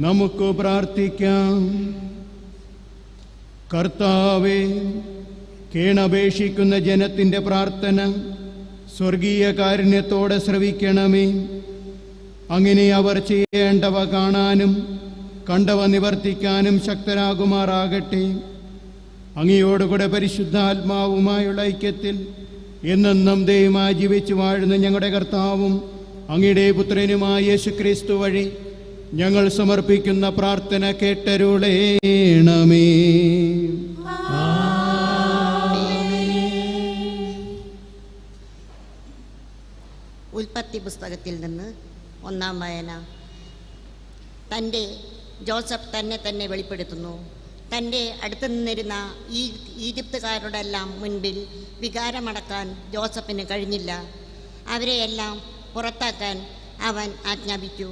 നമുക്ക് പ്രാർത്ഥിക്കാം. കർത്താവേ, കേണപേക്ഷിക്കുന്ന ജനത്തിൻ്റെ പ്രാർത്ഥന സ്വർഗീയ കാരുണ്യത്തോടെ ശ്രവിക്കണമേ. അങ്ങനെ അവർ ചെയ്യേണ്ടവ കാണാനും കണ്ടവ നിവർത്തിക്കാനും ശക്തരാകുമാറാകട്ടെ. അങ്ങയോടുകൂടെ പരിശുദ്ധാത്മാവുമായുള്ള ഐക്യത്തിൽ എന്നെന്നും ദൈവമായി ജീവിച്ചു വാഴുന്ന ഞങ്ങളുടെ കർത്താവും അങ്ങയുടെ പുത്രനുമായ യേശുക്രിസ്തു വഴി ഞങ്ങൾ സമർപ്പിക്കുന്ന പ്രാർത്ഥന കേട്ടരുളേണമേ. ഉൽപ്പത്തി പുസ്തകത്തിൽ നിന്ന് 1-ാം വായന. ജോസഫ് തന്നെ വെളിപ്പെടുത്തുന്നു. തൻ്റെ അടുത്ത് നിന്നിരുന്ന ഈജിപ്തുകാരുടെല്ലാം മുൻപിൽ വികാരമടക്കാൻ ജോസഫിന് കഴിഞ്ഞില്ല. അവരെയെല്ലാം പുറത്താക്കാൻ അവൻ ആജ്ഞാപിച്ചു.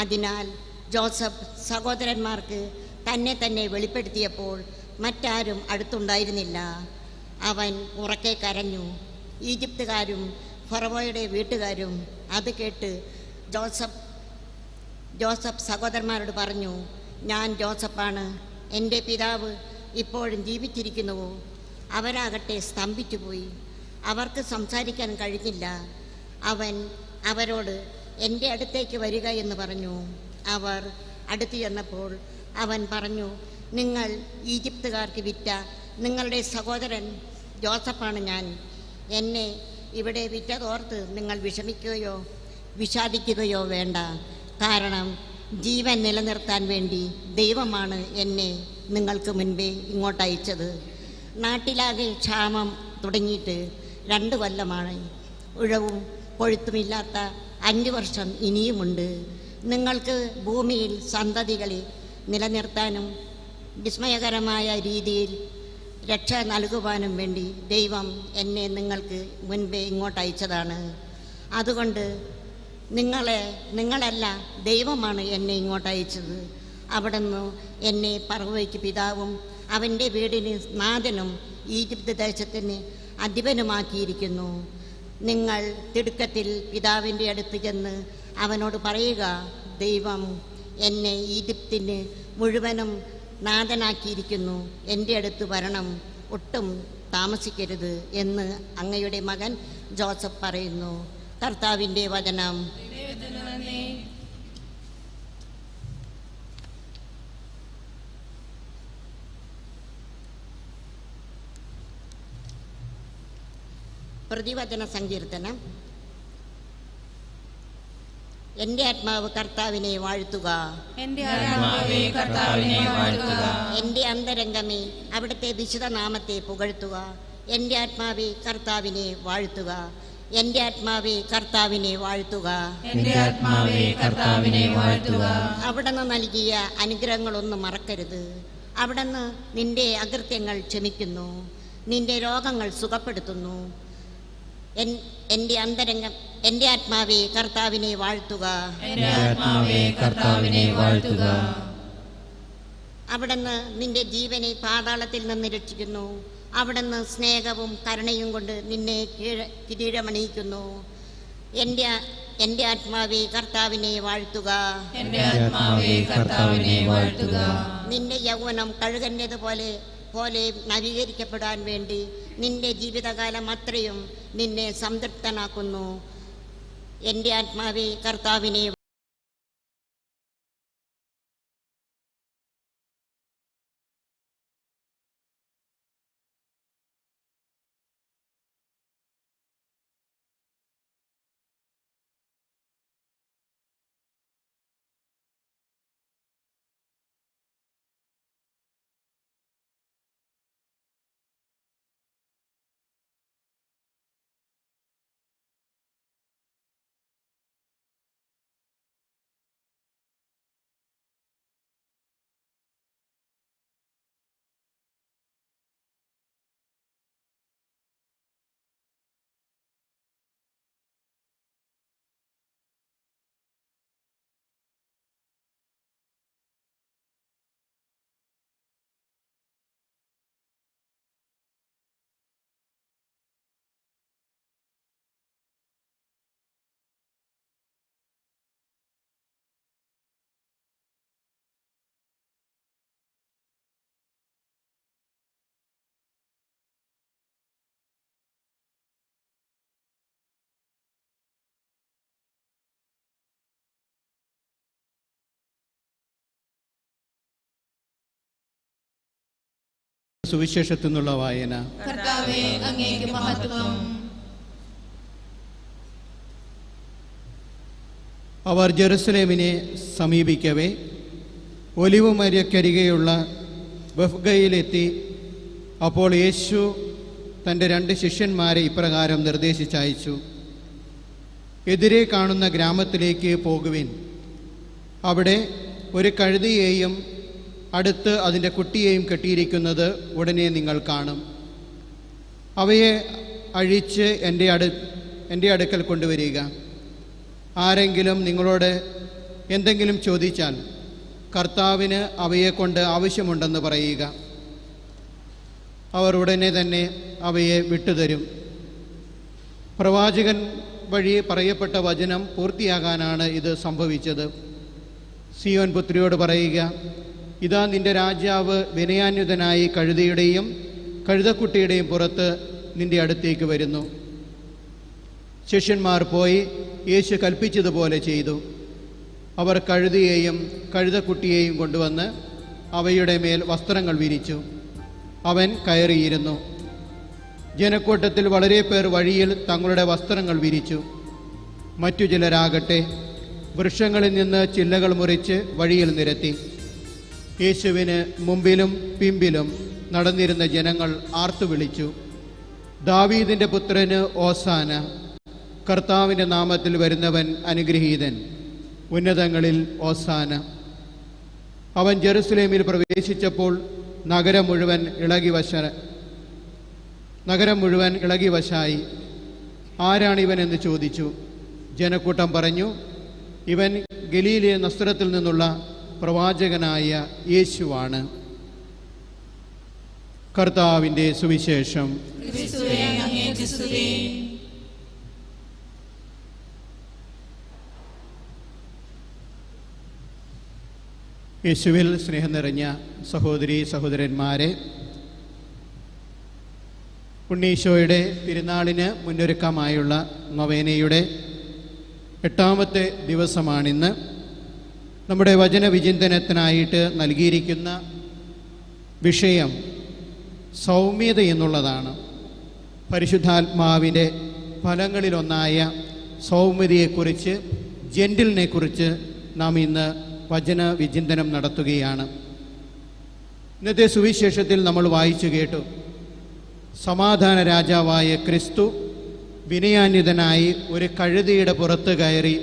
അതിനാൽ ജോസഫ് സഹോദരന്മാർക്ക് തന്നെ വെളിപ്പെടുത്തിയപ്പോൾ മറ്റാരും അടുത്തുണ്ടായിരുന്നില്ല. അവൻ ഉറക്കെ കരഞ്ഞു. ഈജിപ്തുകാരും ഫറവോയുടെ വീട്ടുകാരും അത് കേട്ട് ജോസഫ് സഹോദരന്മാരോട് പറഞ്ഞു, ഞാൻ ജോസഫാണ്. എൻ്റെ പിതാവ് ഇപ്പോഴും ജീവിച്ചിരിക്കുന്നുവോ? അവരാകട്ടെ സ്തംഭിച്ചുപോയി. അവർക്ക് സംസാരിക്കാൻ കഴിഞ്ഞില്ല. അവൻ അവരോട് എൻ്റെ അടുത്തേക്ക് വരിക എന്ന് പറഞ്ഞു. അവർ അടുത്ത് ചെന്നപ്പോൾ അവൻ പറഞ്ഞു, നിങ്ങൾ ഈജിപ്തുകാർക്ക് വിറ്റ നിങ്ങളുടെ സഹോദരൻ ജോസഫാണ് ഞാൻ. എന്നെ ഇവിടെ വിറ്റതോർത്ത് നിങ്ങൾ വിഷാദിക്കുകയോ വേണ്ട. കാരണം ജീവൻ നിലനിർത്താൻ വേണ്ടി ദൈവമാണ് എന്നെ നിങ്ങൾക്ക് മുൻപേ ഇങ്ങോട്ടയച്ചത്. നാട്ടിലാകെ ക്ഷാമം തുടങ്ങിയിട്ട് 2 കൊല്ലമാണ്. ഉഴവും കൊഴുത്തുമില്ലാത്ത 5 വർഷം ഇനിയുമുണ്ട്. നിങ്ങൾക്ക് ഭൂമിയിൽ സന്തതികളെ നിലനിർത്താനും വിസ്മയകരമായ രീതിയിൽ രക്ഷ നൽകുവാനും വേണ്ടി ദൈവം എന്നെ നിങ്ങൾക്ക് മുൻപേ ഇങ്ങോട്ടയച്ചതാണ്. അതുകൊണ്ട് നിങ്ങളല്ല, ദൈവമാണ് എന്നെ ഇങ്ങോട്ടയച്ചത്. അവിടുന്ന് എന്നെ ഫറവോയ്ക്ക് പിതാവും അവൻ്റെ വീടിന് നാഥനും ഈജിപ്ത് ദേശത്തിന് അധിപനുമാക്കിയിരിക്കുന്നു. നിങ്ങൾ തിടുക്കത്തിൽ പിതാവിൻ്റെ അടുത്ത് ചെന്ന് അവനോട് പറയുക, ദൈവം എന്നെ ഈജിപ്തിന് മുഴുവനും നാഥനാക്കിയിരിക്കുന്നു. എൻ്റെ അടുത്ത് വരണം, ഒട്ടും താമസിക്കരുത് എന്ന് അങ്ങയുടെ മകൻ ജോസഫ് പറയുന്നു. കർത്താവിൻ്റെ വചനം. പ്രതിവചന സങ്കീർത്തനം. എൻ്റെ ആത്മാവ് കർത്താവിനെ വാഴ്ത്തുക. എൻ്റെ അന്തരംഗമേ അവിടുത്തെ വിശുദ്ധ നാമത്തെ പുകഴ്ത്തുക. എൻ്റെ ആത്മാവേ കർത്താവിനെ വാഴ്ത്തുക. എൻ്റെ ആത്മാവേ കർത്താവിനെ വാഴ്ത്തുക. അവിടുന്ന് നൽകിയ അനുഗ്രഹങ്ങളൊന്നും മറക്കരുത്. അവിടുന്ന് നിന്റെ അകൃത്യങ്ങൾ ക്ഷമിക്കുന്നു, നിന്റെ രോഗങ്ങൾ സുഖപ്പെടുത്തുന്നു. എൻ്റെ ആത്മാവേ കർത്താവിനെ വാഴ്ത്തുക. അവിടുന്ന് നിന്റെ ജീവനെ പാതാളത്തിൽ നിന്ന് രക്ഷിക്കുന്നു. അവിടുന്ന് സ്നേഹവും കരുണയും കൊണ്ട് നിന്നെ കിരീടമണിയിക്കുന്നു. എൻ്റെ ആത്മാവേ കർത്താവിനെ വാഴ്ത്തുക. നിന്റെ യൗവനം കഴുകന്റേതുപോലെ നവീകരിക്കപ്പെടാൻ വേണ്ടി നിന്റെ ജീവിതകാലം അത്രയും നിന്നെ സംതൃപ്തനാക്കുന്നു. എൻ്റെ ആത്മാവേ കർത്താവിനെ സുവിശേഷത്തിൽ നിന്നുള്ള വായന. കർത്താവേ, അങ്ങേക്ക് മഹത്വം. അവർ ജെറുസലേമിനെ സമീപിക്കവേ ഒലിവുമരക്കരികെയുള്ള ബഫ്ഗയിലെത്തി. അപ്പോൾ യേശു തൻ്റെ 2 ശിഷ്യന്മാരെ ഇപ്രകാരം നിർദ്ദേശിച്ചയച്ചു: എതിരെ കാണുന്ന ഗ്രാമത്തിലേക്ക് പോകുവിൻ. അവിടെ ഒരു കഴുതയെയും അടുത്ത് അതിൻ്റെ കുട്ടിയെയും കെട്ടിയിരിക്കുന്നത് ഉടനെ നിങ്ങൾ കാണും. അവയെ അഴിച്ച് എൻ്റെ അടുക്കൽ കൊണ്ടുവരിക. ആരെങ്കിലും നിങ്ങളോട് എന്തെങ്കിലും ചോദിച്ചാൽ കർത്താവിന് അവയെക്കൊണ്ട് ആവശ്യമുണ്ടെന്ന് പറയുക. അവർ ഉടനെ തന്നെ അവയെ വിട്ടുതരും. പ്രവാചകൻ വഴി പറയപ്പെട്ട വചനം പൂർത്തിയാകാനാണ് ഇത് സംഭവിച്ചത്. സിയോൻ പുത്രിയോട് പറയുക, ഇതാ നിന്റെ രാജാവ് വിനയാന്വിതനായി കഴുതയുടെയും കഴുതക്കുട്ടിയുടെയും പുറത്ത് നിന്റെ അടുത്തേക്ക് വരുന്നു. ശിഷ്യന്മാർ പോയി യേശു കൽപ്പിച്ചതുപോലെ ചെയ്തു. അവർ കഴുതയെയും കഴുതക്കുട്ടിയെയും കൊണ്ടുവന്ന് അവയുടെ മേൽ വസ്ത്രങ്ങൾ വിരിച്ചു. അവൻ കയറിയിരുന്നു. ജനക്കൂട്ടത്തിൽ വളരെ പേർ വഴിയിൽ തങ്ങളുടെ വസ്ത്രങ്ങൾ വിരിച്ചു. മറ്റു ചിലരാകട്ടെ വൃക്ഷങ്ങളിൽ നിന്ന് ചില്ലകൾ മുറിച്ച് വഴിയിൽ നിരത്തി. യേശുവിന് മുമ്പിലും പിമ്പിലും നടന്നിരുന്ന ജനങ്ങൾ ആർത്തു വിളിച്ചു: ദാവീദിൻ്റെ പുത്രന് ഓസാന! കർത്താവിൻ്റെ നാമത്തിൽ വരുന്നവൻ അനുഗ്രഹീതൻ! ഉന്നതങ്ങളിൽ ഓസാന! അവൻ ജെറുസലേമിൽ പ്രവേശിച്ചപ്പോൾ നഗരം മുഴുവൻ ഇളകിവശായി. ആരാണിവനെന്ന് ചോദിച്ചു. ജനക്കൂട്ടം പറഞ്ഞു, ഇവൻ ഗലീലിയ നസ്രത്തിൽ നിന്നുള്ള പ്രവാചകനായ യേശുവാണ്. കർത്താവിൻ്റെ സുവിശേഷം. ക്രിസ്തുവേ, അങ്ങേക്ക് സ്തുതി. യേശുവിൽ സ്നേഹം നിറഞ്ഞ സഹോദരീ സഹോദരന്മാരെ, ഉണ്ണീശോയുടെ തിരുനാളിന് മുന്നൊരുക്കമായുള്ള നൊവേനയുടെ 8ാമത്തെ ദിവസമാണിന്ന്. നമ്മുടെ വചനവിചിന്തനത്തിനായിട്ട് നൽകിയിരിക്കുന്ന വിഷയം സൗമ്യത എന്നുള്ളതാണ്. പരിശുദ്ധാത്മാവിൻ്റെ ഫലങ്ങളിലൊന്നായ സൗമ്യതയെക്കുറിച്ച്, ജെന്റിലിനെക്കുറിച്ച് നാം ഇന്ന് വചന വിചിന്തനം നടത്തുകയാണ്. ഇന്നത്തെ സുവിശേഷത്തിൽ നമ്മൾ വായിച്ചു കേട്ടു, സമാധാന രാജാവായ ക്രിസ്തു വിനയാന്വിതനായി ഒരു കഴുതയുടെ പുറത്ത് കയറി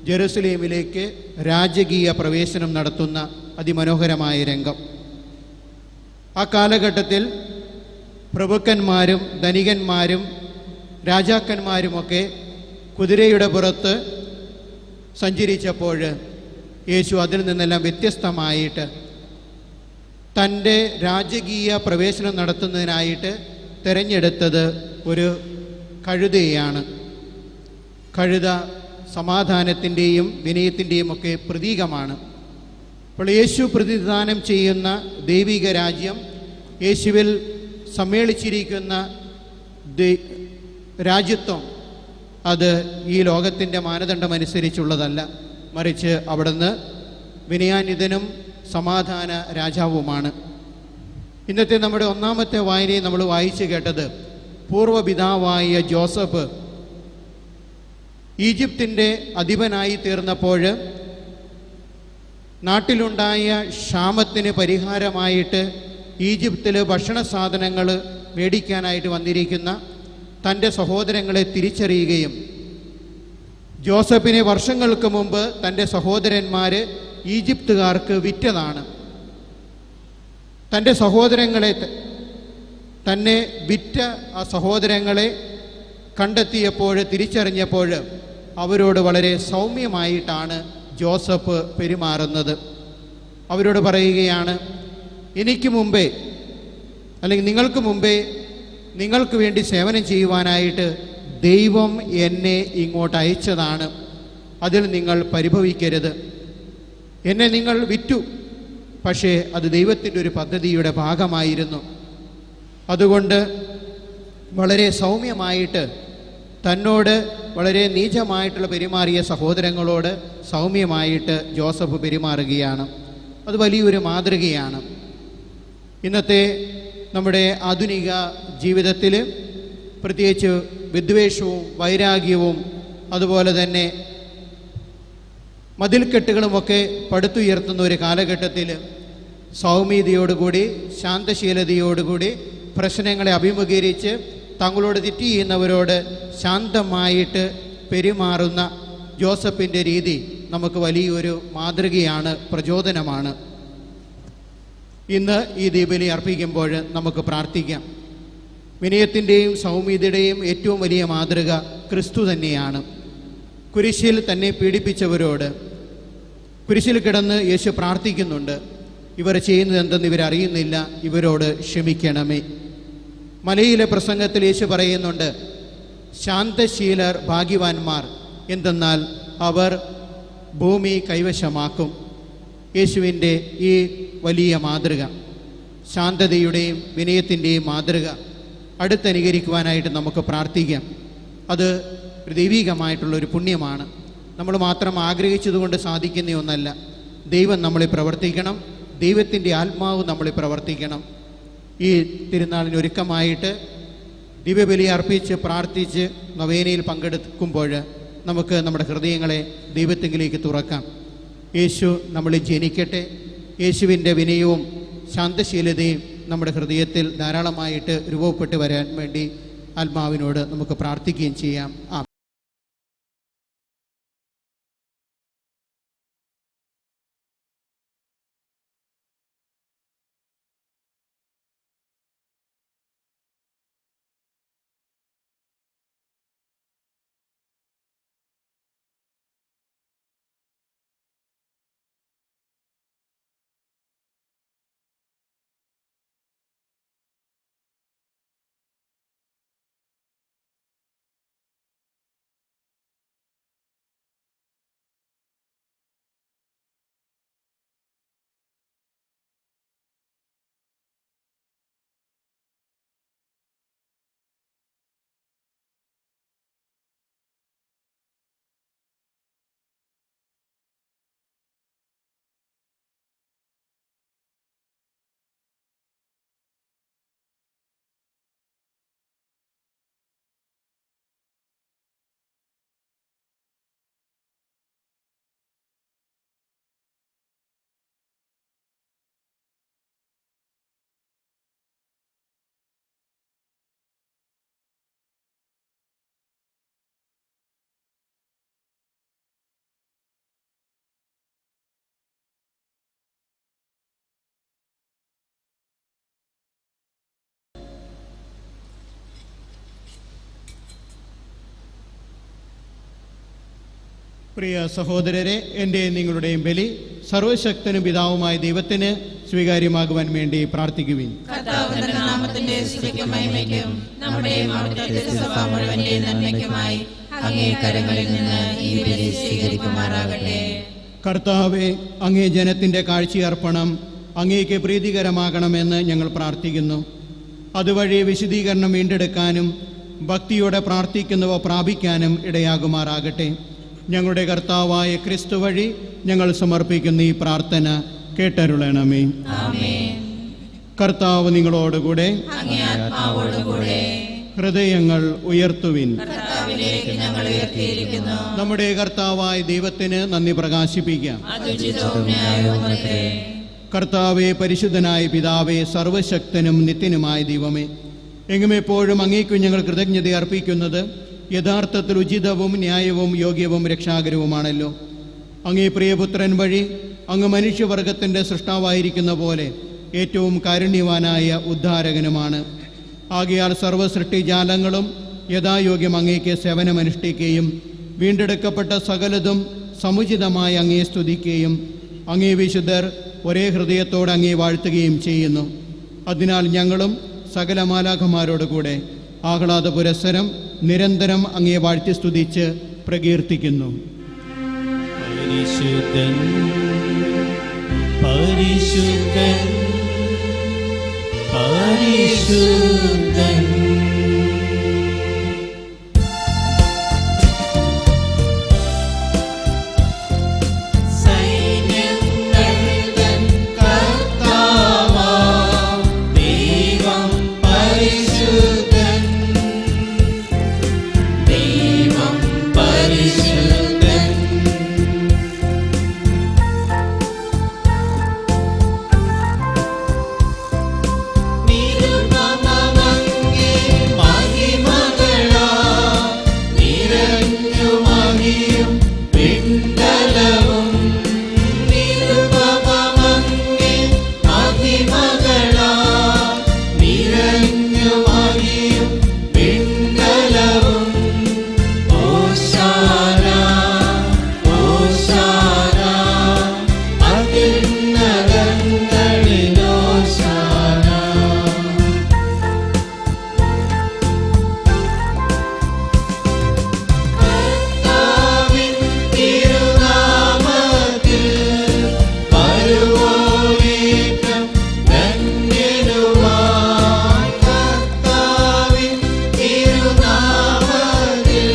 ജെറുസലേമിലേക്ക് രാജകീയ പ്രവേശനം നടത്തുന്ന അതിമനോഹരമായ രംഗം. ആ കാലഘട്ടത്തിൽ പ്രഭുക്കന്മാരും ധനികന്മാരും രാജാക്കന്മാരുമൊക്കെ കുതിരയുടെ പുറത്ത് സഞ്ചരിച്ചപ്പോൾ യേശു അതിൽ നിന്നെല്ലാം വ്യത്യസ്തമായിട്ട് തൻ്റെ രാജകീയ പ്രവേശനം നടത്തുന്നതിനായിട്ട് തിരഞ്ഞെടുത്തത് ഒരു കഴുതയാണ്. കഴുത സമാധാനത്തിൻ്റെയും വിനയത്തിൻ്റെയും ഒക്കെ പ്രതീകമാണ്. അപ്പോൾ യേശു പ്രതിദാനം ചെയ്യുന്ന ദൈവിക രാജ്യം, യേശുവിൽ സമ്മേളിച്ചിരിക്കുന്ന രാജ്യത്വം, അത് ഈ ലോകത്തിൻ്റെ മാനദണ്ഡമനുസരിച്ചുള്ളതല്ല. മറിച്ച് അവിടുന്ന് വിനയാന്വിതനും സമാധാന രാജാവുമാണ്. ഇന്നത്തെ നമ്മുടെ 1ാമത്തെ വായനയിൽ നമ്മൾ വായിച്ചു കേട്ടത്, പൂർവ്വപിതാവായ ജോസഫ് ഈജിപ്തിൻ്റെ അധിപനായി തീർന്നപ്പോൾ നാട്ടിലുണ്ടായ ക്ഷാമത്തിന് പരിഹാരമായിട്ട് ഈജിപ്തിൽ ഭക്ഷണ സാധനങ്ങൾ മേടിക്കാനായിട്ട് വന്നിരിക്കുന്ന തൻ്റെ സഹോദരങ്ങളെ തിരിച്ചറിയുകയും, ജോസഫിനെ വർഷങ്ങൾക്ക് മുമ്പ് തൻ്റെ സഹോദരന്മാർ ഈജിപ്തുകാർക്ക് വിറ്റതാണ്. തൻ്റെ സഹോദരങ്ങളെ, തന്നെ വിറ്റ ആ സഹോദരങ്ങളെ കണ്ടെത്തിയപ്പോൾ, തിരിച്ചറിഞ്ഞപ്പോൾ അവരോട് വളരെ സൗമ്യമായിട്ടാണ് ജോസഫ് പെരുമാറുന്നത്. അവരോട് പറയുകയാണ്, എനിക്ക് മുമ്പേ, അല്ലെങ്കിൽ നിങ്ങൾക്ക് മുമ്പേ നിങ്ങൾക്ക് വേണ്ടി സേവനം ചെയ്യുവാനായിട്ട് ദൈവം എന്നെ ഇങ്ങോട്ട് അയച്ചതാണ്. അതിൽ നിങ്ങൾ പരിഭവിക്കരുത്. എന്നെ നിങ്ങൾ വിറ്റു, പക്ഷേ അത് ദൈവത്തിൻ്റെ ഒരു പദ്ധതിയുടെ ഭാഗമായിരുന്നു. അതുകൊണ്ട് വളരെ സൗമ്യമായിട്ട്, തന്നോട് വളരെ നീചമായിട്ടുള്ള പെരുമാറിയ സഹോദരങ്ങളോട് സൗമ്യമായിട്ട് ജോസഫ് പെരുമാറുകയാണ്. അത് വലിയൊരു മാതൃകയാണ്. ഇന്നത്തെ നമ്മുടെ ആധുനിക ജീവിതത്തിൽ പ്രത്യേകിച്ച് വിദ്വേഷവും വൈരാഗ്യവും അതുപോലെ തന്നെ മതിൽക്കെട്ടുകളുമൊക്കെ പടുത്തുയർത്തുന്ന ഒരു കാലഘട്ടത്തിൽ സൗമ്യതയോടുകൂടി ശാന്തശീലതയോടുകൂടി പ്രശ്നങ്ങളെ അഭിമുഖീകരിച്ച് തങ്ങളോട് തെറ്റ് ചെയ്യുന്നവരോട് ശാന്തമായിട്ട് പെരുമാറുന്ന ജോസഫിൻ്റെ രീതി നമുക്ക് വലിയൊരു മാതൃകയാണ്, പ്രചോദനമാണ്. ഇന്ന് ഈ ദീപബലി അർപ്പിക്കുമ്പോൾ നമുക്ക് പ്രാർത്ഥിക്കാം. വിനയത്തിൻ്റെയും സൗമ്യതയുടെയും ഏറ്റവും വലിയ മാതൃക ക്രിസ്തു തന്നെയാണ്. കുരിശിൽ തന്നെ പീഡിപ്പിച്ചവരോട് കുരിശിൽ കിടന്ന് യേശു പ്രാർത്ഥിക്കുന്നുണ്ട്, ഇവർ ചെയ്യുന്നത് എന്തെന്ന് ഇവരറിയുന്നില്ല, ഇവരോട് ക്ഷമിക്കണമേ. മലയിലെ പ്രസംഗത്തിൽ യേശു പറയുന്നുണ്ട്, ശാന്തശീലർ ഭാഗ്യവാന്മാർ, എന്തെന്നാൽ അവർ ഭൂമി കൈവശമാക്കും. യേശുവിൻ്റെ ഈ വലിയ മാതൃക, ശാന്തതയുടെയും വിനയത്തിൻ്റെയും മാതൃക അടുത്തനുകരിക്കുവാനായിട്ട് നമുക്ക് പ്രാർത്ഥിക്കാം. അത് ഒരു ദൈവികമായിട്ടുള്ളൊരു പുണ്യമാണ്. നമ്മൾ മാത്രം ആഗ്രഹിച്ചതുകൊണ്ട് സാധിക്കുന്ന ഒന്നല്ല. ദൈവം നമ്മളിൽ പ്രവർത്തിക്കണം, ദൈവത്തിൻ്റെ ആത്മാവ് നമ്മളിൽ പ്രവർത്തിക്കണം. ഈ തിരുനാളിന് ഒരുക്കമായിട്ട് ദിവ്യബലി അർപ്പിച്ച് പ്രാർത്ഥിച്ച് നൊവേനയിൽ പങ്കെടുക്കുമ്പോൾ നമുക്ക് നമ്മുടെ ഹൃദയങ്ങളെ ദൈവത്തിലേക്ക് തുറക്കാം. യേശു നമ്മളിൽ ജനിക്കട്ടെ. യേശുവിൻ്റെ വിനയവും ശാന്തശീലതയും നമ്മുടെ ഹൃദയത്തിൽ ധാരാളമായിട്ട് രൂപപ്പെട്ട് വരാൻ വേണ്ടി ആത്മാവിനോട് നമുക്ക് പ്രാർത്ഥിക്കുകയും ചെയ്യാം. പ്രിയ സഹോദരരെ, എൻ്റെയും നിങ്ങളുടെയും ബലി സർവശക്തനും പിതാവുമായ ദൈവത്തിന് സ്വീകാര്യമാകുവാൻ വേണ്ടി പ്രാർത്ഥിക്കുവിൻ. കർത്താവേ, അങ്ങേ ജനത്തിൻ്റെ കാഴ്ചയർപ്പണം അങ്ങേക്ക് പ്രീതികരമാകണമെന്ന് ഞങ്ങൾ പ്രാർത്ഥിക്കുന്നു. അതുവഴി വിശുദ്ധീകരണം വീണ്ടെടുക്കാനും ഭക്തിയോടെ പ്രാർത്ഥിക്കുന്നവ പ്രാപിക്കാനും ഇടയാകുമാറാകട്ടെ. ഞങ്ങളുടെ കർത്താവായ ക്രിസ്തു വഴി ഞങ്ങൾ സമർപ്പിക്കുന്ന ഈ പ്രാർത്ഥന കേട്ടരുളണമേ. കർത്താവ് നിങ്ങളോടുകൂടെ. ഹൃദയങ്ങൾ ഉയർത്തുവിൻ. നമ്മുടെ കർത്താവായ ദൈവത്തിന് നന്ദി പ്രകാശിപ്പിക്കാം. കർത്താവേ, പരിശുദ്ധനായ പിതാവേ, സർവശക്തനും നിത്യനുമായ ദൈവമേ, എങ്ങുമെപ്പോഴും അങ്ങേക്കും ഞങ്ങൾ കൃതജ്ഞത അർപ്പിക്കുന്നത് യഥാർത്ഥത്തിൽ ഉചിതവും ന്യായവും യോഗ്യവും രക്ഷാകരവുമാണല്ലോ. അങ്ങേ പ്രിയപുത്രൻ വഴി അങ്ങ് മനുഷ്യവർഗത്തിൻ്റെ സൃഷ്ടാവായിരിക്കുന്ന പോലെ ഏറ്റവും കാരുണ്യവാനായ ഉദ്ധാരകനുമാണ്. ആകയാൽ സർവ്വസൃഷ്ടിജാലങ്ങളും യഥായോഗ്യം അങ്ങേക്ക് സേവനമനുഷ്ഠിക്കുകയും വീണ്ടെടുക്കപ്പെട്ട സകലതും സമുചിതമായി അങ്ങേ സ്തുതിക്കുകയും അങ്ങേ വിശുദ്ധർ ഒരേ ഹൃദയത്തോടെ അങ്ങേ വാഴ്ത്തുകയും ചെയ്യുന്നു. അതിനാൽ ഞങ്ങളും സകല മാലാഖമാരോടുകൂടെ ആഹ്ലാദ പുരസ്സരം നിരന്തരം അങ്ങേ വാഴ്ത്തി സ്തുതിച്ച് പ്രകീർത്തിക്കുന്നു. പരിശുദ്ധൻ പരിശുദ്ധൻ പരിശുദ്ധൻ. സൈന്യങ്ങൾ തൻ കർത്താവാം ദൈവം പരിശുദ്ധൻ നിരുപമമങ്ങേ മഹിമകളാ നിറഞ്ഞു മഹിയും പിണ്ടലവും നിരുപമമങ്ങേ മഹിമകളാ നിറഞ്ഞു മഹിയും പിണ്ടലവും ഓശാന ഓശാന അത്യുന്നതങ്ങളിൽ ഓശാന കർത്താവിൻ തിരുനാമത്തിൽ വരുവോനേറ്റം ധന്യനുമാൻ കർത്താവിൻ തിരുനാമത്തിൽ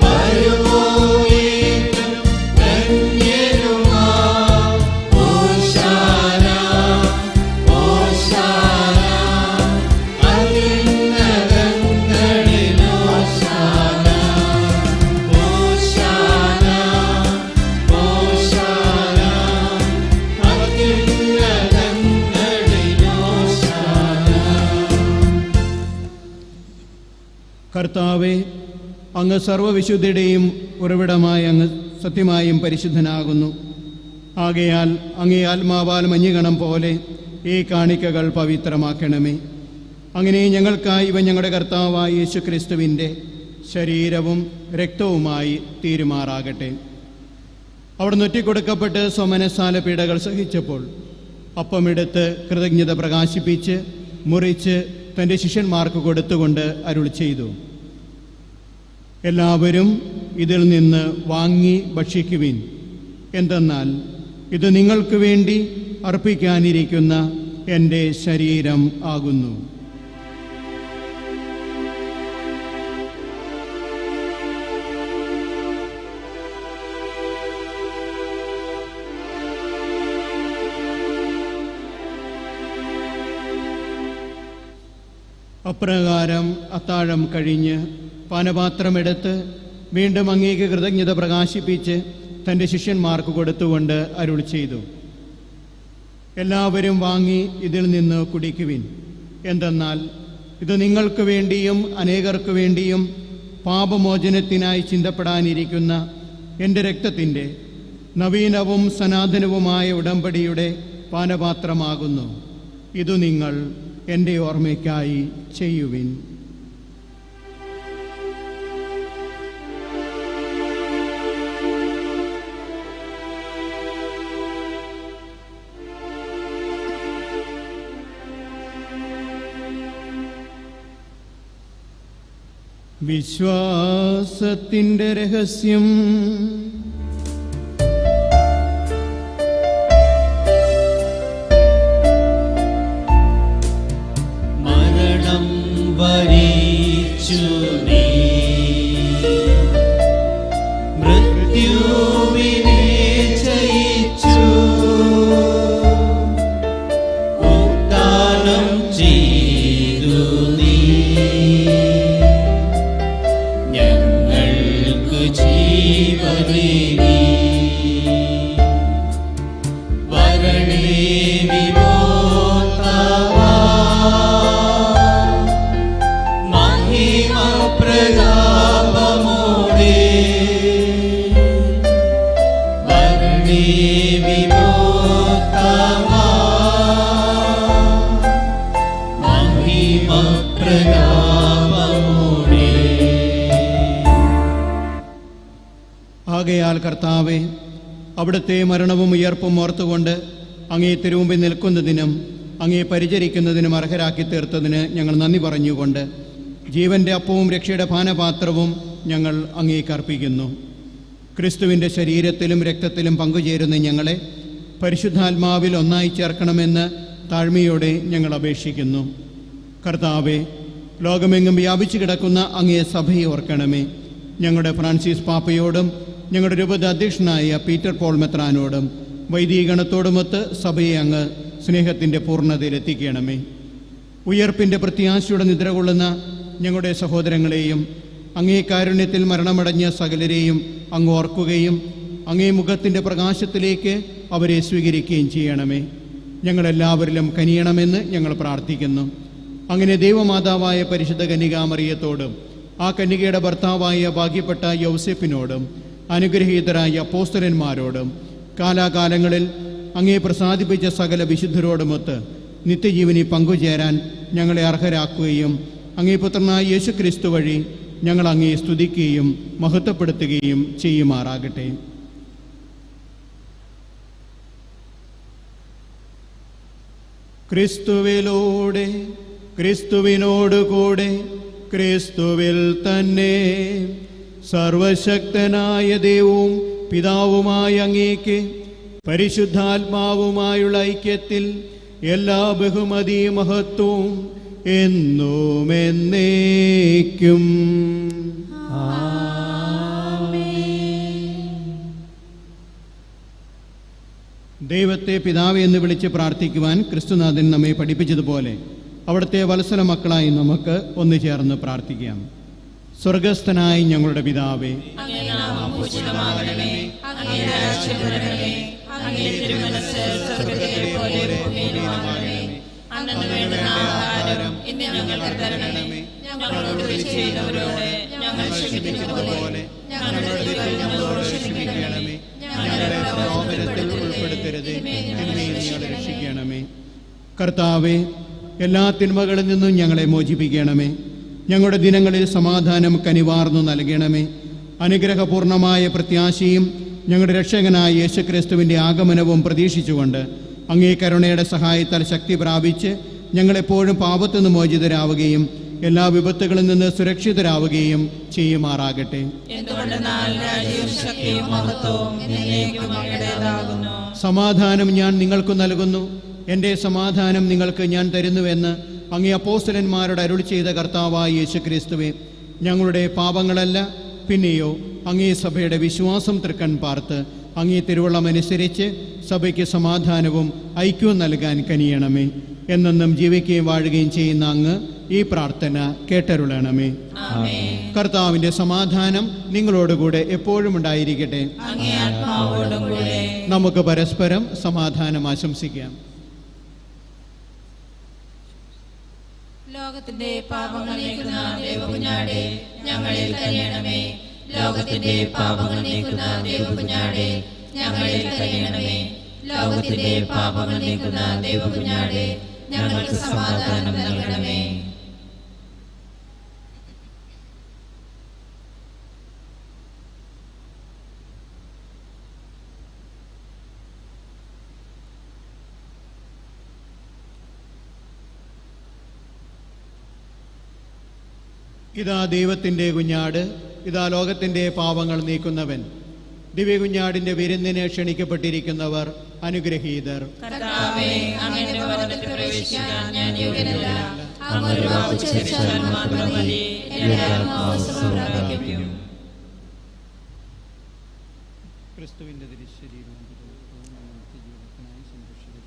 വരുവോനേറ്റം ധന്യനുമാൻ ഓശാന ഓശാന അത്യുന്നതങ്ങളിൽ ഓശാന ഓശാന ഓശാന അത്യുന്നതങ്ങളിൽ ഓശാന. കർത്താവെ, അങ്ങ് സർവ്വവിശുദ്ധിയുടെയും ഉറവിടമായ അങ്ങ് സത്യമായും പരിശുദ്ധനാകുന്നു. ആകയാൽ അങ്ങേ ആത്മാവാൽ മഞ്ഞുകണം പോലെ ഈ കാണിക്കകൾ പവിത്രമാക്കണമേ. അങ്ങനെ ഞങ്ങൾക്കായി ഇവ ഞങ്ങളുടെ കർത്താവായ യേശു ക്രിസ്തുവിൻ്റെ ശരീരവും രക്തവുമായി തീരുമാറാകട്ടെ. അവിടെ നൊറ്റിക്കൊടുക്കപ്പെട്ട് സ്വമനസാല പീഡകൾ സഹിച്ചപ്പോൾ അപ്പമെടുത്ത് കൃതജ്ഞത പ്രകാശിപ്പിച്ച് മുറിച്ച് തൻ്റെ ശിഷ്യന്മാർക്ക് കൊടുത്തുകൊണ്ട് അരുൾ ചെയ്തു: എല്ലാവരും ഇതിൽ നിന്ന് വാങ്ങി ഭക്ഷിക്കുവിൻ. എന്തെന്നാൽ ഇത് നിങ്ങൾക്ക് വേണ്ടി അർപ്പിക്കാനിരിക്കുന്ന എൻ്റെ ശരീരം ആകുന്നു. അപ്രകാരം അത്താഴം കഴിഞ്ഞ് പാനപാത്രമെടുത്ത് വീണ്ടും അങ്ങേക്ക് കൃതജ്ഞത പ്രകാശിപ്പിച്ച് തൻ്റെ ശിഷ്യന്മാർക്ക് കൊടുത്തുകൊണ്ട് അരുൾ ചെയ്തു: എല്ലാവരും വാങ്ങി ഇതിൽ നിന്ന് കുടിക്കുവിൻ. എന്തെന്നാൽ ഇത് നിങ്ങൾക്ക് വേണ്ടിയും അനേകർക്ക് വേണ്ടിയും പാപമോചനത്തിനായി ചിന്തപ്പെടാനിരിക്കുന്ന എൻ്റെ രക്തത്തിൻ്റെ നവീനവും സനാതനവുമായ ഉടമ്പടിയുടെ പാനപാത്രമാകുന്നു. ഇതു നിങ്ങൾ എൻ്റെ ഓർമ്മയ്ക്കായി ചെയ്യുവിൻ. വിശ്വാസത്തിൻ്റെ രഹസ്യം. മരണം വരിച്ചു നീ മൃത്യുവിനെ ജയിച്ചു ഉദ്ധാനം ചെയ്തു നീ ഞങ്ങൾക്ക് ജീവനേകി വരണേ വിമോചനവാ മഹിമ പ്രതാപമോടെ വരണേ വിമോചനവാ മഹിമ പ്രതാപമോടെ. ആകയാൽ കർത്താവെ, അവിടുത്തെ മരണവും ഉയർപ്പും ഓർത്തുകൊണ്ട് അങ്ങേ തിരുമുമ്പിൽ നിൽക്കുന്നതിനും അങ്ങേ പരിചരിക്കുന്നതിനും അർഹരാക്കി തീർത്തതിന് ഞങ്ങൾ നന്ദി പറഞ്ഞുകൊണ്ട് ജീവൻ്റെ അപ്പവും രക്ഷയുടെ പാനപാത്രവും ഞങ്ങൾ അങ്ങേക്ക് അർപ്പിക്കുന്നു. ക്രിസ്തുവിൻ്റെ ശരീരത്തിലും രക്തത്തിലും പങ്കുചേരുന്ന ഞങ്ങളെ പരിശുദ്ധാത്മാവിൽ ഒന്നായി ചേർക്കണമെന്ന് താഴ്മയോടെ ഞങ്ങൾ അപേക്ഷിക്കുന്നു. കർത്താവെ, ലോകമെങ്ങും വ്യാപിച്ചു കിടക്കുന്ന അങ്ങേ സഭയെ ഓർക്കണമേ. ഞങ്ങളുടെ ഫ്രാൻസിസ് പാപ്പയോടും ഞങ്ങളുടെ രൂപത അധ്യക്ഷനായ പീറ്റർ പോൾ മെത്രാനോടും വൈദികഗണത്തോടുമൊത്ത് സഭയെ അങ്ങ് സ്നേഹത്തിൻ്റെ പൂർണ്ണതയിലെത്തിക്കണമേ. ഉയർപ്പിൻ്റെ പ്രത്യാശയുടെ നിദ്ര കൊള്ളുന്ന ഞങ്ങളുടെ സഹോദരങ്ങളെയും അങ്ങേ കാരുണ്യത്തിൽ മരണമടഞ്ഞ സകലരെയും അങ്ങ് ഓർക്കുകയും അങ്ങേ മുഖത്തിൻ്റെ പ്രകാശത്തിലേക്ക് അവരെ സ്വീകരിക്കുകയും ചെയ്യണമേ. ഞങ്ങളെല്ലാവരിലും കനിയണമെന്ന് ഞങ്ങൾ പ്രാർത്ഥിക്കുന്നു. അങ്ങനെ ദൈവമാതാവായ പരിശുദ്ധ കന്യകാമറിയത്തോടും ആ കന്യകയുടെ ഭർത്താവായ ഭാഗ്യപ്പെട്ട യൗസേപ്പിനോടും അനുഗ്രഹീതരായ അപ്പോസ്തലന്മാരോടും കാലാകാലങ്ങളിൽ അങ്ങേ പ്രസാദിപ്പിച്ച സകല വിശുദ്ധരോടുമൊത്ത് നിത്യജീവനി പങ്കുചേരാൻ ഞങ്ങളെ അർഹരാക്കുകയും അങ്ങേ പുത്രനായ യേശുക്രിസ്തു വഴി ഞങ്ങൾ അങ്ങേ സ്തുതിക്കുകയും മഹത്വപ്പെടുത്തുകയും ചെയ്യുമാറാകട്ടെ. ക്രിസ്തുവിലൂടെ, ക്രിസ്തുവിനോടുകൂടെ, ക്രിസ്തുവിൽ തന്നെ സർവശക്തനായ ദൈവവും പിതാവുമായ അങ്ങേക്ക് പരിശുദ്ധാത്മാവുമായുള്ള ഐക്യത്തിൽ എല്ലാ ബഹുമതിയും മഹത്വവും എന്നും എന്നേക്കും. ദൈവത്തെ പിതാവേ എന്ന് വിളിച്ച് പ്രാർത്ഥിക്കുവാൻ ക്രിസ്തുനാഥൻ നമ്മെ പഠിപ്പിച്ചതുപോലെ അവിടുത്തെ വത്സല മക്കളായി നമുക്ക് ഒന്നു ചേർന്ന് പ്രാർത്ഥിക്കാം. സ്വർഗസ്ഥനായ ഞങ്ങളുടെ പിതാവേ, അങ്ങേ നാമം പൂജിതമാകണമേ. അങ്ങേ രാജ്യം വരണമേ. അങ്ങേ തിരുമനസ്സ് സ്വർഗ്ഗത്തിലെ പോലെ ഭൂമിയിലുമാകണമേ. അന്നന്ന് വേണ്ടുന്ന ആഹാരം ഇന്ന് ഞങ്ങൾക്ക് തരണമേ. ഞങ്ങളോട് തെറ്റ് ചെയ്യുന്നവരോട് ഞങ്ങൾ ക്ഷമിക്കുന്നത് പോലെ ഞങ്ങളുടെ തെറ്റുകൾ ഞങ്ങളോട് ക്ഷമിക്കണമേ. ഞങ്ങളെ പ്രലോഭനത്തിൽ ഉൾപ്പെടുത്തരുത്, തിന്മയിൽ ഞങ്ങളെ രക്ഷിക്കണമേ. കർത്താവേ, എല്ലാ തിന്മകളിൽ നിന്നും ഞങ്ങളെ മോചിപ്പിക്കണമേ. ഞങ്ങളുടെ ദിനങ്ങളിൽ സമാധാനം കനിവാർന്നു നൽകണമേ. അനുഗ്രഹപൂർണമായ പ്രത്യാശയും ഞങ്ങളുടെ രക്ഷകനായ യേശുക്രിസ്തുവിൻ്റെ ആഗമനവും പ്രതീക്ഷിച്ചുകൊണ്ട് അങ്ങേ കരുണയുടെ സഹായത്താൽ ശക്തി പ്രാപിച്ച് ഞങ്ങളെപ്പോഴും പാപത്തു നിന്ന് മോചിതരാവുകയും എല്ലാ വിപത്തുകളിൽ നിന്ന് സുരക്ഷിതരാവുകയും ചെയ്യുമാറാകട്ടെ. സമാധാനം ഞാൻ നിങ്ങൾക്ക് നൽകുന്നു, എൻ്റെ സമാധാനം നിങ്ങൾക്ക് ഞാൻ തരുന്നുവെന്ന് അങ്ങേ അപ്പോസ്തലന്മാരോട് അരുളി ചെയ്ത കർത്താവായ യേശുക്രിസ്തുവേ, ഞങ്ങളുടെ പാപങ്ങളല്ല പിന്നെയോ അങ്ങേ സഭയുടെ വിശ്വാസം തൃക്കൺ പാർത്ത് അങ്ങേ തിരുവള്ളമനുസരിച്ച് സഭയ്ക്ക് സമാധാനവും ഐക്യവും നൽകാൻ കനിയണമേ. എന്നെന്നും ജീവിക്കുകയും വാഴുകയും ചെയ്യുന്ന അങ്ങ് ഈ പ്രാർത്ഥന കേട്ടരുളണമേ. കർത്താവിൻ്റെ സമാധാനം നിങ്ങളോടുകൂടെ എപ്പോഴും ഉണ്ടായിരിക്കട്ടെ. നമുക്ക് പരസ്പരം സമാധാനം ആശംസിക്കാം. ലോകത്തിന്റെ പാപങ്ങൾ നീക്കുന്ന ദൈവകുഞ്ഞാടേ, ഞങ്ങളിൽ കനിയണമേ. ലോകത്തിന്റെ പാപങ്ങൾ നീക്കുന്ന ദൈവകുഞ്ഞാടേ, ഞങ്ങളിൽ കനിയണമേ. ലോകത്തിന്റെ പാപങ്ങൾ നീക്കുന്ന ദൈവകുഞ്ഞാടേ, ഞങ്ങൾക്ക് സമാധാനം നൽകണമേ. ഇതാ ദൈവത്തിൻ്റെ കുഞ്ഞാട്, ഇതാ ലോകത്തിൻ്റെ പാപങ്ങൾ നീക്കുന്നവൻ. ദിവ്യകുഞ്ഞാടിൻ്റെ വിരുന്നിന് ക്ഷണിക്കപ്പെട്ടിരിക്കുന്നവർ അനുഗ്രഹീതർ. കർത്താവേ, അങ്ങയുടെ ഭവനത്തിൽ പ്രവേശിക്കാൻ ഞാൻ യോഗ്യനല്ല. അങ്ങ് ഒരു വാക്ക് ഉച്ചരിച്ചാൽ മാത്രം മതി, എൻ്റെ ആത്മാവ് സുഖം പ്രാപിക്കും. ക്രിസ്തുവിൻ്റെ തിരുശരീരം ജീവിതത്തിനായി സംരക്ഷിക്കും.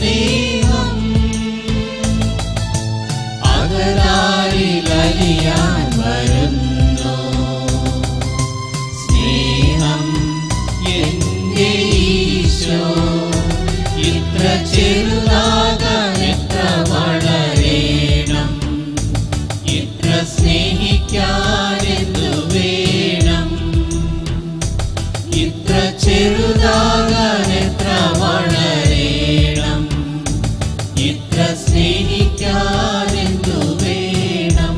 സ്നേഹം അകതാരിലലിയാൻ വരുന്നു. സ്നേഹം എന്റെ ഈശോ ഇത്ര ചെറുതാകാൻ എത്ര വളരേണം, ഇത്ര സ്നേഹിക്കാൻ എന്തു വേണം, ഇത്ര ചെറുതാകാൻ എത്ര വളരേണം, ഇത്ര സ്നേഹിക്കാൻ എന്തു വേണം.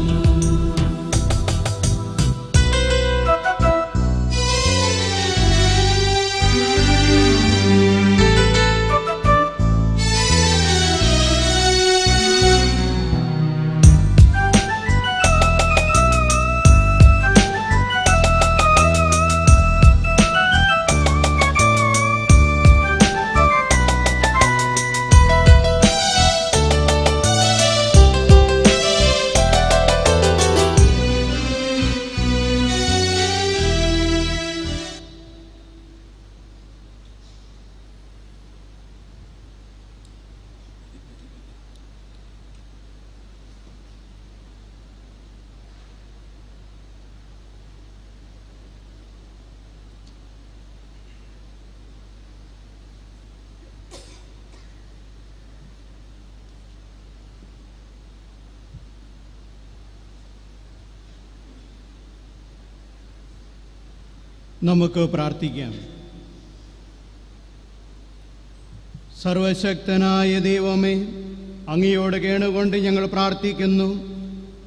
നമുക്ക് പ്രാർത്ഥിക്കാം. സർവശക്തനായ ദൈവമേ, അങ്ങയോട് കേണുകൊണ്ട് ഞങ്ങൾ പ്രാർത്ഥിക്കുന്നു.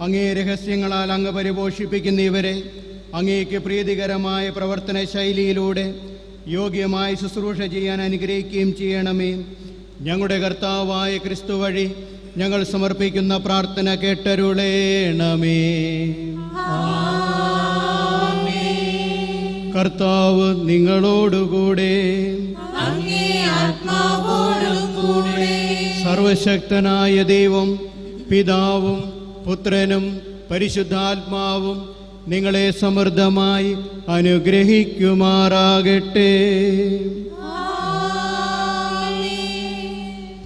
അങ്ങേ രഹസ്യങ്ങളാൽ അങ്ങ് പരിപോഷിപ്പിക്കുന്ന ഇവരെ അങ്ങേക്ക് പ്രീതികരമായ പ്രവർത്തന ശൈലിയിലൂടെ യോഗ്യമായ ശുശ്രൂഷ ചെയ്യാൻ അനുഗ്രഹിക്കുകയും ചെയ്യണമേ. ഞങ്ങളുടെ കർത്താവായ ക്രിസ്തു വഴി ഞങ്ങൾ സമർപ്പിക്കുന്ന പ്രാർത്ഥന കേട്ടരുളേണമേ. കർത്താവ് നിങ്ങളോടുകൂടെ. സർവശക്തനായ ദൈവം പിതാവും പുത്രനും പരിശുദ്ധാത്മാവും നിങ്ങളെ സമൃദ്ധമായി അനുഗ്രഹിക്കുമാറാകട്ടെ.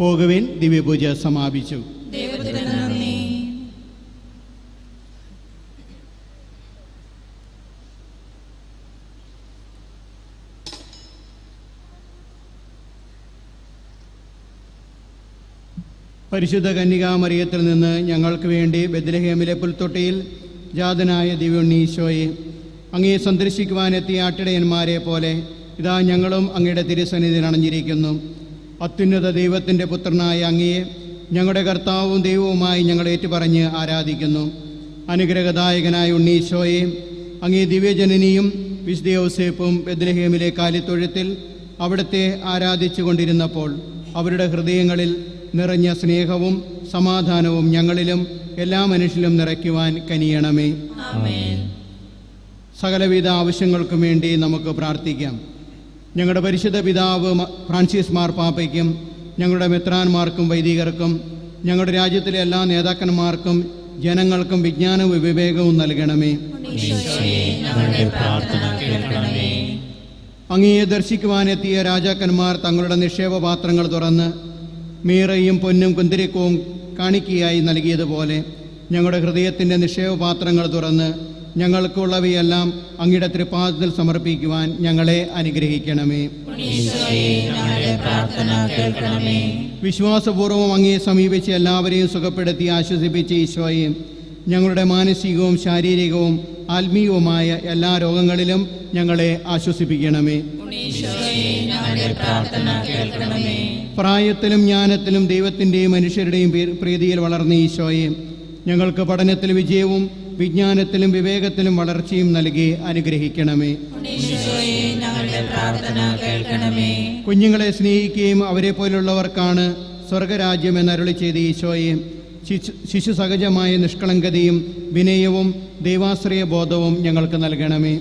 പോകുവിൻ, ദിവ്യപൂജ സമാപിച്ചു. പരിശുദ്ധ കന്യകാമറിയത്തിൽ നിന്ന് ഞങ്ങൾക്ക് വേണ്ടി ബെത്ലഹേമിലെ പുൽത്തൊട്ടിയിൽ ജാതനായ ദിവ്യോണ്ണീശോയെ, അങ്ങയെ സന്ദർശിക്കുവാനെത്തിയ ആട്ടിടയന്മാരെ പോലെ ഇതാ ഞങ്ങളും അങ്ങയുടെ തിരുസന്നിധിയിൽ അണഞ്ഞിരിക്കുന്നു. അത്യുന്നത ദൈവത്തിൻ്റെ പുത്രനായ അങ്ങയെ ഞങ്ങളുടെ കർത്താവും ദൈവവുമായി ഞങ്ങൾ ഏറ്റുപറഞ്ഞ് ആരാധിക്കുന്നു. അനുഗ്രഹദായകനായ ഉണ്ണീശോയെ, അങ്ങേ ദിവ്യജനനിയും വിശുദ്ധ യൗസേപ്പും ബെത്ലഹേമിലെ കാലിത്തൊഴുത്തിൽ അവിടുത്തെ ആരാധിച്ചു കൊണ്ടിരുന്നപ്പോൾ അവരുടെ ഹൃദയങ്ങളിൽ നിറഞ്ഞ സ്നേഹവും സമാധാനവും ഞങ്ങളിലും എല്ലാ മനുഷ്യരിലും നിറയ്ക്കുവാൻ കനിയണമേ. സകലവിധ ആവശ്യങ്ങൾക്കും വേണ്ടി നമുക്ക് പ്രാർത്ഥിക്കാം. ഞങ്ങളുടെ പരിശുദ്ധ പിതാവ് ഫ്രാൻസിസ് മാർപ്പാപ്പയ്ക്കും ഞങ്ങളുടെ മെത്രാന്മാർക്കും വൈദികർക്കും ഞങ്ങളുടെ രാജ്യത്തിലെ എല്ലാ നേതാക്കന്മാർക്കും ജനങ്ങൾക്കും വിജ്ഞാനവും വിവേകവും നൽകണമേ. അങ്ങയെ ദർശിക്കുവാനെത്തിയ രാജാക്കന്മാർ തങ്ങളുടെ നിക്ഷേപപാത്രങ്ങൾ തുറന്ന് മീറയും പൊന്നും കുന്തിരിക്കവും കാണിക്കയായി നൽകിയതുപോലെ ഞങ്ങളുടെ ഹൃദയത്തിൻ്റെ നിക്ഷേപപാത്രങ്ങൾ തുറന്ന് ഞങ്ങൾക്കുള്ളവയെല്ലാം അങ്ങയുടെ തൃപാദത്തിൽ സമർപ്പിക്കുവാൻ ഞങ്ങളെ അനുഗ്രഹിക്കണമേ. വിശ്വാസപൂർവ്വം അങ്ങയെ സമീപിച്ച് എല്ലാവരെയും സുഖപ്പെടുത്തി ആശ്വസിപ്പിച്ച ഈശോയെ, ഞങ്ങളുടെ മാനസികവും ശാരീരികവും ആത്മീയവുമായ എല്ലാ രോഗങ്ങളിലും ഞങ്ങളെ ആശ്വസിപ്പിക്കണമേ. പ്രായത്തിലും ജ്ഞാനത്തിലും ദൈവത്തിൻ്റെയും മനുഷ്യരുടെയും പ്രീതിയിൽ വളർന്ന ഈശോയെ, ഞങ്ങൾക്ക് പഠനത്തിൽ വിജയവും വിജ്ഞാനത്തിലും വിവേകത്തിലും വളർച്ചയും നൽകി അനുഗ്രഹിക്കണമേ. കുഞ്ഞുങ്ങളെ സ്നേഹിക്കുകയും അവരെ പോലുള്ളവർക്കാണ് സ്വർഗരാജ്യം എന്നരുളി ചെയ്ത ഈശോയെ, ശിശു സഹജമായ നിഷ്കളങ്കതയും വിനയവും ദൈവാശ്രയ ബോധവും ഞങ്ങൾക്ക് നൽകണമേ.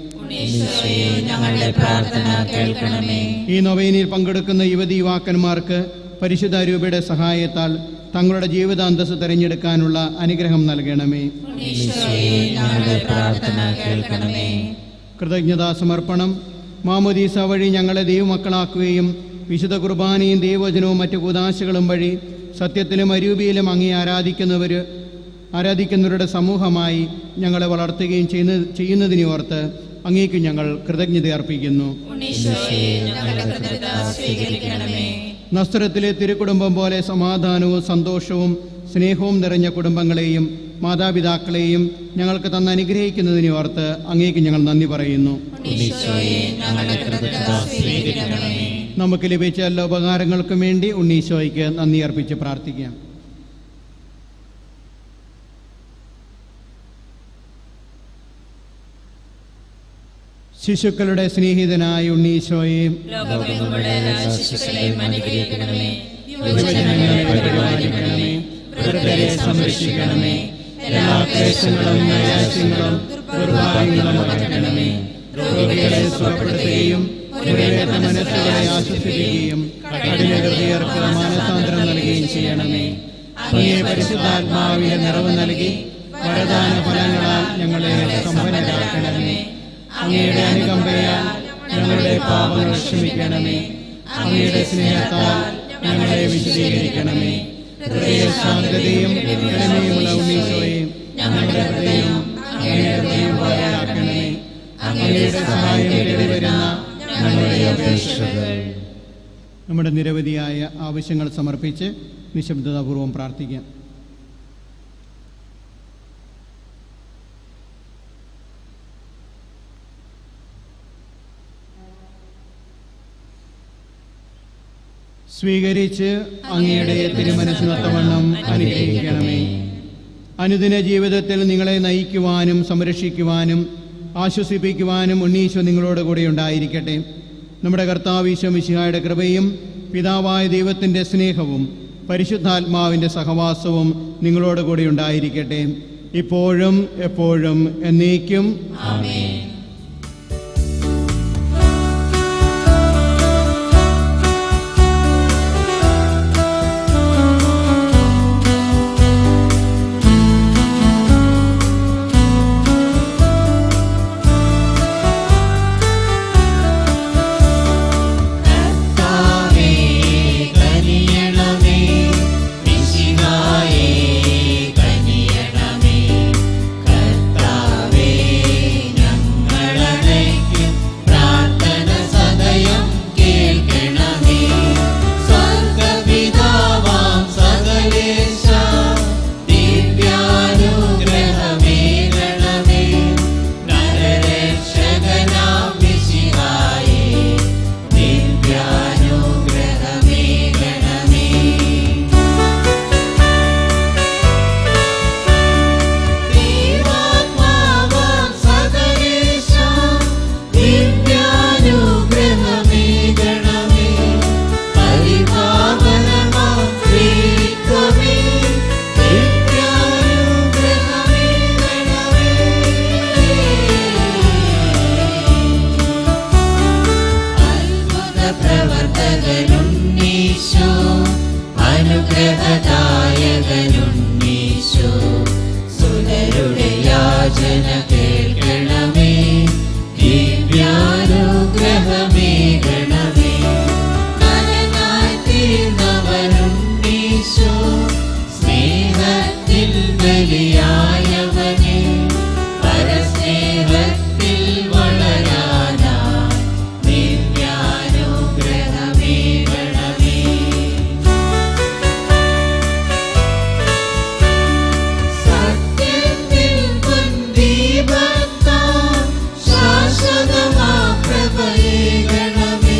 ഈ നൊവേനയിൽ പങ്കെടുക്കുന്ന യുവതി യുവാക്കന്മാർക്ക് പരിശുദ്ധ രൂപയുടെ സഹായത്താൽ തങ്ങളുടെ ജീവിതാന്തസ് തിരഞ്ഞെടുക്കാനുള്ള അനുഗ്രഹം നൽകണമേ. കൃതജ്ഞതാ സമർപ്പണം. മാമോദീസ വഴി ഞങ്ങളെ ദൈവമക്കളാക്കുകയും വിശുദ്ധ കുർബാനയും ദൈവവചനവും മറ്റു കൂദാശകളും വഴി സത്യത്തിലും അരൂപിയിലും അങ്ങേ ആരാധിക്കുന്നവരുടെ സമൂഹമായി ഞങ്ങളെ വളർത്തുകയും ചെയ്യുന്നതിനെ ഓർത്ത് അങ്ങേക്ക് ഞങ്ങൾ കൃതജ്ഞത അർപ്പിക്കുന്നു. നസ്രത്തിലെ തിരുക്കുടുംബം പോലെ സമാധാനവും സന്തോഷവും സ്നേഹവും നിറഞ്ഞ കുടുംബങ്ങളെയും മാതാപിതാക്കളെയും ഞങ്ങൾക്ക് തന്ന് അനുഗ്രഹിക്കുന്നതിനെ ഓർത്ത് അങ്ങേക്ക് ഞങ്ങൾ നന്ദി പറയുന്നു. നമുക്ക് ലഭിച്ച എല്ലാ ഉപകാരങ്ങൾക്കും വേണ്ടി ഉണ്ണീശോയ്ക്ക് നന്ദി അർപ്പിച്ച് പ്രാർത്ഥിക്കാം. ശിശുക്കളുടെ സ്നേഹിതനായ ഉണ്ണീശോയെ, സംരക്ഷിക്കണമേ. എല്ലാ ക്ലേശങ്ങളും നൈരാശ്യങ്ങളും ദുർഭാഗ്യങ്ങളും അകറ്റണമേ. രോഗികളെ സുഖപ്പെടുത്തുകയും മുറിവേറ്റ മനസ്സുകളെ ആശ്വസിപ്പിക്കുകയും കഠിന ഹൃദയർക്ക് മാനസാന്തരം നൽകുകയും ചെയ്യണമേ. അങ്ങേ പരിശുദ്ധാത്മാവിന്റെ നിറവ് നൽകി വരദാന ഫലങ്ങളാൽ ഞങ്ങളെ സമ്പന്നരാക്കണമേ. അങ്ങയുടെ അനുകമ്പയാൽ ഞങ്ങളുടെ പാപങ്ങൾ ക്ഷമിക്കണമേ. അങ്ങയുടെ സ്നേഹത്താൽ ഞങ്ങളെ വിശദീകരിക്കണമേ. ഹൃദയ ശാന്തതയും എളിമയുമുള്ള ഉണ്ണീശോയെ, ഞങ്ങളുടെ ഹൃദയം അങ്ങയുടെ ഹൃദയം പോലെയാക്കണമേ. അങ്ങയുടെ സഹായം തേടി വരുന്ന ഞങ്ങളുടെ അപേക്ഷകൾ. നമ്മുടെ നിരവധിയായ ആവശ്യങ്ങൾ സമർപ്പിച്ച് നിശബ്ദതാപൂർവം പ്രാർത്ഥിക്കാം. സ്വീകരിച്ച് അങ്ങയുടെ തിരുമനസ്സിനൊത്തവണ്ണം അനുഗ്രഹിക്കണമേ. അനുദിന ജീവിതത്തിൽ നിങ്ങളെ നയിക്കുവാനും സംരക്ഷിക്കുവാനും ആശ്വസിപ്പിക്കുവാനും ഉണ്ണീശോ നിങ്ങളോട് കൂടെ ഉണ്ടായിരിക്കട്ടെ. നമ്മുടെ കർത്താവ് ഈശോ മിശിഹായുടെ കൃപയും പിതാവായ ദൈവത്തിൻ്റെ സ്നേഹവും പരിശുദ്ധാത്മാവിൻ്റെ സഹവാസവും നിങ്ങളോട് കൂടെ ഉണ്ടായിരിക്കട്ടെ, ഇപ്പോഴും എപ്പോഴും എന്നേക്കും. ആമേൻ. ശാശ്വതമാ പ്രഭയേ ഗണമേ.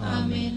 ആമേൻ.